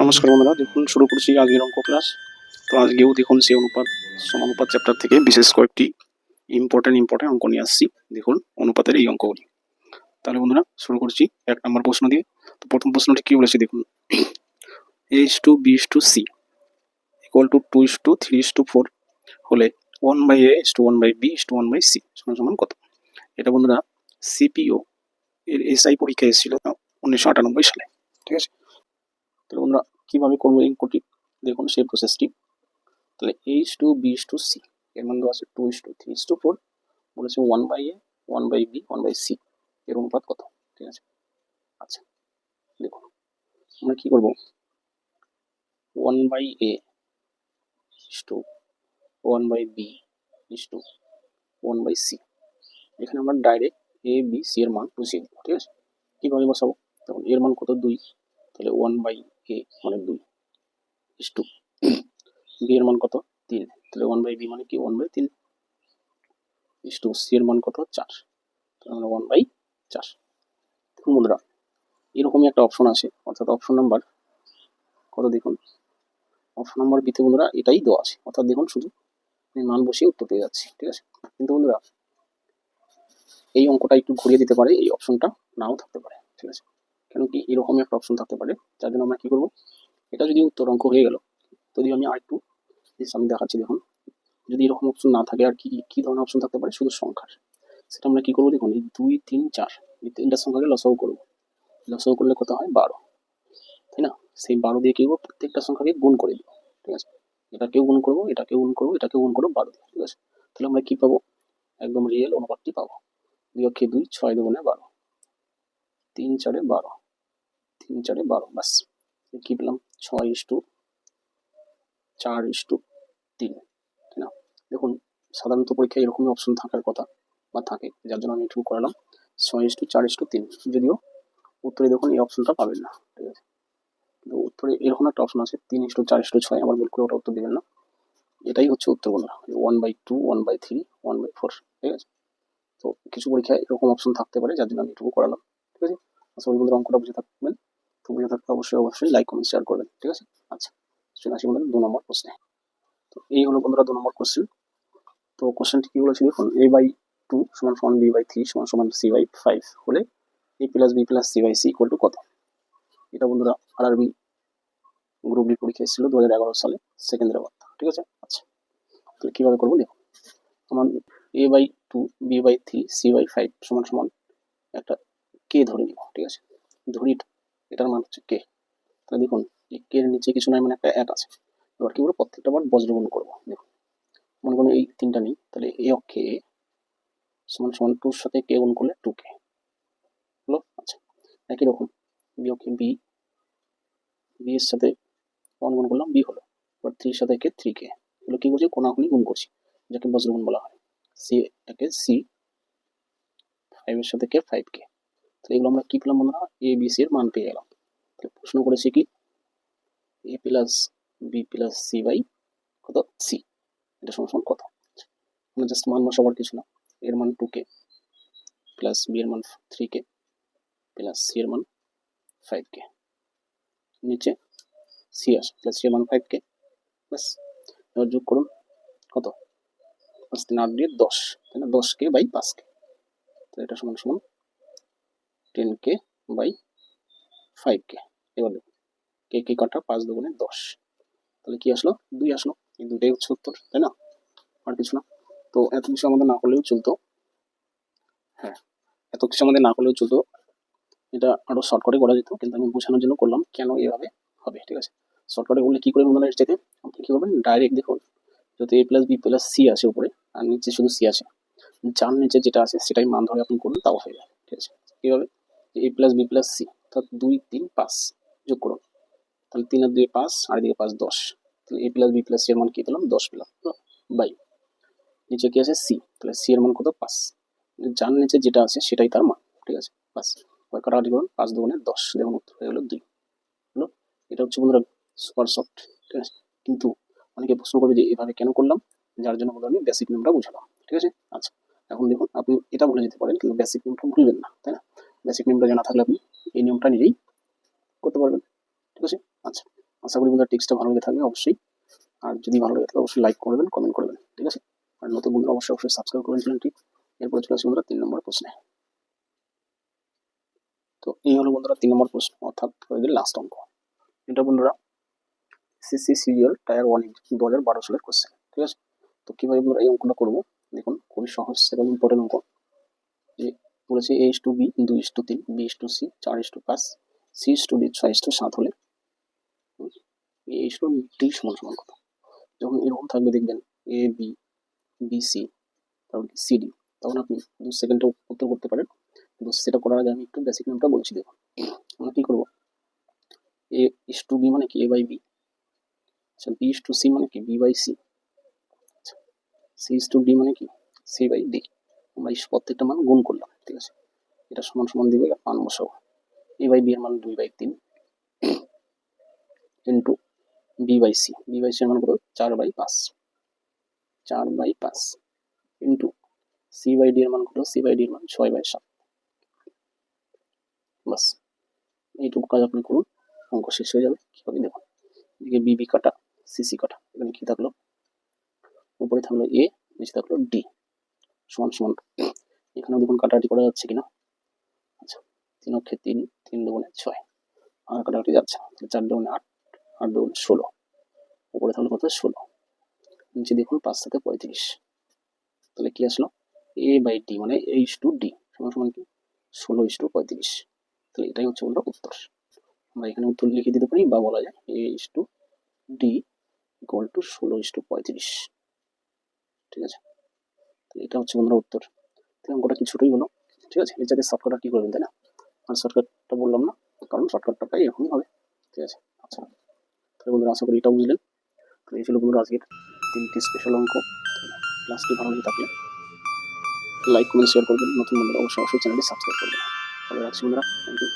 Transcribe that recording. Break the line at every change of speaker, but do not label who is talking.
নমস্কার বন্ধুরা, দেখুন শুরু করছি আজকের অঙ্ক ক্লাস। তো আজকেও দেখুন সেই অনুপাত সমানুপাত চ্যাপ্টার থেকে বিশেষ কয়েকটি ইম্পর্টেন্ট অঙ্ক নিয়ে আসছি। দেখুন অনুপাতের এই অঙ্কগুলি। তাহলে বন্ধুরা শুরু করছি 1 নম্বর প্রশ্ন দিয়ে। তো প্রথম প্রশ্নটি কি বলেছে দেখুন, a:b:c = 2:3:4 হলে 1/a:1/b:1/c সমান কত? এটা বন্ধুরা সিপিও এর এসআই পরীক্ষা এসেছিল 1998 সালে। ঠিক আছে, তাহলে বন্ধুরা কিভাবে করবো এই অঙ্কটি দেখুন সেই প্রসেসটি। তাহলে a:b:c এর মান দেওয়া আছে 2:3:4, বলেছে 1/a 1/b 1/c এর অনুপাত কত? ঠিক আছে, আচ্ছা দেখুন আমরা কি করবো, 1/a 1/b 1/c এখানে আমরা ডাইরেক্ট a b c এর মান বসিয়ে দিব। ঠিক আছে, কিভাবে বসাবো? তখন এর মান কত? 2, তাহলে 1/a মানে 2 b এর মান কত? 3, তাহলে 1/b মানে কি 1/3 c এর মান কত? 4, তাহলে 1/4। দেখুন বন্ধুরা এরকমই একটা অপশন আছে, অর্থাৎ অপশন নাম্বার কত দেখুন, অপশন নাম্বার বিতে বন্ধুরা এটাই দেওয়া আছে, অর্থাৎ দেখুন শুধু মান বসিয়ে উত্তর পেয়ে যাচ্ছি। ঠিক আছে, কিন্তু বন্ধুরা এই অঙ্কটা একটু ঘুরিয়ে দিতে পারে, এই অপশনটা নাও থাকতে পারে। ঠিক আছে, কেন কি এরকমই একটা অপশন থাকতে পারে, যার জন্য আমরা কি করবো, এটা যদি উত্তর অঙ্ক হয়ে গেল, যদি আমি আরেকটু আমি দেখাচ্ছি দেখুন, যদি এরকম অপশন না থাকে আর কি কি ধরনের অপশন থাকতে পারে, শুধু সংখ্যার, সেটা আমরা কি করবো দেখুন, এই 2 3 4 এই তিনটা সংখ্যাকে লসাগু করবো, লসাগু করলে কত হয়? 12, তাই না? সেই 12 দিয়ে কি করবো, প্রত্যেকটা সংখ্যাকে গুণ করে দিব। ঠিক আছে, এটাকেও গুণ করবো, এটাকেও গুণ করবো, এটাকেও গুণ করবো 12 দিয়ে। ঠিক আছে, তাহলে আমরা কি পাবো, একদম রিয়েল অনুপাতটি পাবো। 2 অক্ষে 2, 6 দুগুণে 12, 3 4 12, 3 4 12, বাস কি পেলাম, 6:4:3। তাই না? দেখুন সাধারণত পরীক্ষায় এরকমই অপশন থাকার কথা বা থাকে, যার জন্য আমি একটু করালাম 6:4:3, যদিও উত্তরে দেখুন এই অপশনটা পাবেন না। ঠিক আছে, কিন্তু উত্তরে এরকম একটা অপশন আছে 3:4:6, আবার ভুল করে ওটা উত্তর দিবেন না, এটাই হচ্ছে উত্তর বন্ধুরা, 1/2 1/3 1/4। ঠিক আছে, তো কিছু পরীক্ষায় এরকম অপশন থাকতে পারে, যার জন্য আমি এটুকু করালাম। ঠিক আছে, আশা করি বন্ধুরা অঙ্কটা বুঝে থাকবেন। তো বুঝে থাকলে অবশ্যই লাইক কমেন্ট শেয়ার করবেন। ঠিক আছে, আচ্ছা চলে আসি বন্ধুরা 2 নম্বর প্রশ্নে। তো এই হলো বন্ধুরা 2 নম্বর কোশ্চেন। তো কোশ্চেনটি কি বলেছে দেখুন, a/2 = b/3 = c/5 হলে a + b + c/c = কত? এটা বন্ধুরা আরআরবি গ্রুপ ডি পরীক্ষা এসেছিল 2011 সালে, সেকেন্ডের অবস্থা। ঠিক আছে, আচ্ছা তো কিভাবে করবো দেখুন, আমার a/2 b/3 c/5 সমান একটা কে ধরে নিব। ঠিক আছে, ধরি এটার মান হচ্ছে কে। তাহলে দেখুন এই কে এর নিচে কিছু নাই, মানে একটা 1 আছে। এবার কি করবো, প্রত্যেকটা বার বজ্রগুণ করবো। দেখুন মনে করুন এই তিনটা নেই, তাহলে এ অক্ষে a = 2 এর সাথে কে গুণ করলে 2k হলো। আচ্ছা একই রকম বি অক্ষে বি এর সাথে 1 গুণ করলাম, বি হলো। এবার 3 এর সাথে কে 3k, এগুলো কি করছি, কোনাকুনি গুণ করছি, যাকে বজ্রগুণ বলা হয়। সি একে সি, 5 এর সাথে কে 5k, তাহলে এগুলো আমরা কি পেলাম বন্ধুরা, এ বি সি এর মান পেয়ে গেলাম। তাহলে প্রশ্ন করেছি কি a + b + c বাই কত c, এটা সমান কত? আমরা জাস্ট মান বসাবার কিছু না, এর মান 2k প্লাস b এর মান 3k প্লাস c এর মান 5k, নিচে c আসে প্লাস c এর মান 5k, ব্যাস এবার যোগ করুন কত, 5 3 8 দিয়ে 10, তাই না? 10k বাই 5k, তো এটা সমান 10k বাই 5k। এবার দেখুন কে কে কাটা, 5 দুগুণে 10, তাহলে কি আসলো, 2 আসলো। এই দুটাই হচ্ছে উত্তর, তাই না? আর কিছু না। তো এত কিছু আমাদের না করলেও চলতো, হ্যাঁ এত কিছু আমাদের না করলেও চলতো, এটা আরো শর্টকাটে করা যেত, কিন্তু আমি বোঝানোর জন্য করলাম কেন এভাবে হবে। ঠিক আছে, শর্টকাটে করলে কি করে বন্ধুরা, এর চাইতে আপনি কি করবেন, ডাইরেক্ট দেখুন যদি a + b + c আসে উপরে আর নিচে শুধু c আছে, যার নিচে যেটা আছে সেটাই মান ধরে আপনি করুন, তাও হয়ে যাবে। ঠিক আছে, কিভাবে, a + b + c অর্থাৎ 2 3 5 যোগ করুন, তাহলে 3 আর 2 5 আর এদিকে 5 10, তাহলে a + b + c এর মান কি পেলাম, 10 পেলাম, বাই নিচে কি আছে c, তাহলে c এর মান কত 5, যার নিচে যেটা আছে সেটাই তার মান। ঠিক আছে, বাস এবার কাটাকাটি করুন, 5 দুগুণে 10, দেখুন উত্তর হয়ে গেল 2 হলো। এটা হচ্ছে বন্ধুরা সুপার সফট। ঠিক আছে, কিন্তু অনেকে প্রশ্ন করবে যে এভাবে কেন করলাম, যার জন্য বলে আমি বেসিক নিয়মটা বুঝালাম। ঠিক আছে, আচ্ছা এখন দেখুন আপনি এটা ভুলে যেতে পারেন, কিন্তু বেসিক নিয়মটা ভুলবেন না, তাই না? বেসিক নিয়মটা জানা থাকলে আপনি এই নিয়মটা নিজেই করতে পারবেন। ঠিক আছে, আচ্ছা আশা করি বন্ধুরা টেক্সটটা ভালো লেগে থাকবে অবশ্যই। আর যদি ভালো লেগে থাকে অবশ্যই লাইক করবেন, কমেন্ট করবেন, ঠিক আছে। আর নতুন বন্ধুরা অবশ্যই সাবস্ক্রাইব করবেন চ্যানেলটি। এরপরে চলে আসি বন্ধুরা 3 নম্বর প্রশ্নে। তো এই হলো বন্ধুরা 3 নম্বর প্রশ্ন, অর্থাৎ হয়ে গেল লাস্ট অঙ্ক। এটা বন্ধুরা সিসি সিরিয়াল টায়ার 1 2012 সালের কোশ্চেন, ঠিক আছে। তো কিভাবে বন্ধুরা এই অঙ্কটা করবো দেখুন, খুবই সহজ এবং ইম্পর্টেন্ট অঙ্ক। যে বলেছে A/B 2:3, B/C 4:5, C/D 6:7 হলে A/D সমান সমান কত। যখন এরকম থাকবে দেখবেন AB BC তারপর CD, তখন আপনি 2 সেকেন্ডে উত্তর করতে পারেন। কিন্তু সেটা করার আগে আমি একটু বেসিক নিয়মটা বলছি দেখুন। আমরা কি করবো, A/B মানে কি A/B, আচ্ছা B/C মানে কি B/C, আচ্ছা C/D মানে কি C/D। আমরা এই প্রত্যেকটা মান গুণ করলাম, ঠিক আছে। এটা সমান সমান দিবে মান বসাবো। A/B এর মান 2/3 ইন্টু B/C, B/C এর মান কত 4/5, 4/5 ইন্টু C/D এর মান কত, C/D এর মান 6/7। বাস এইটুকু কাজ আপনি করুন, অঙ্ক শেষ হয়ে যাবে। কিভাবে দেখুন, এদিকে BB কাটা CC কাটা, এখানে কি থাকলো, উপরে থাকলো A, নিচে থাকলো D সমান সমান। এখানেও দেখুন কাটাকাটি করা যাচ্ছে কিনা, আচ্ছা 3 অক্ষে 3, 3 দুগুণে 6, আর কাটাকাটি যাচ্ছে না, 4 দুগুণে 8, 8 দুগুণে 16, উপরে থাকলো কত 16, নিচে দেখুন 5 থেকে 35। তাহলে কি আসলো A/D মানে H/D সমান সমান কি 16:35। তাহলে এটাই হচ্ছে বন্ধুরা উত্তর। আমরা এখানে উত্তর লিখে দিতে পারি বা বলা যায় A/D ইকুয়াল টু 16:35, ঠিক আছে। তো এটা হচ্ছে বন্ধুরা উত্তর। তাহলে অঙ্কটা কি ছোটই হলো, ঠিক আছে। এর জায়গায় শর্টকাট কি করবেন, তাই না। আর শর্টকাটটা বললাম না, কারণ শর্টকাটটা প্রায় এরকমই হবে, ঠিক আছে। আচ্ছা তাহলে বন্ধুরা আশা করি এটা বুঝলেন। তো এই ছিল বন্ধুরা আজকের 3টি স্পেশাল অঙ্ক। ক্লাসটি ভালো লেগে থাকলে লাইক কমেন্ট শেয়ার করবেন, নতুন বন্ধুরা অবশ্যই চ্যানেলটি সাবস্ক্রাইব করবেন। তাহলে রাখছি বন্ধুরা, থ্যাংক ইউ।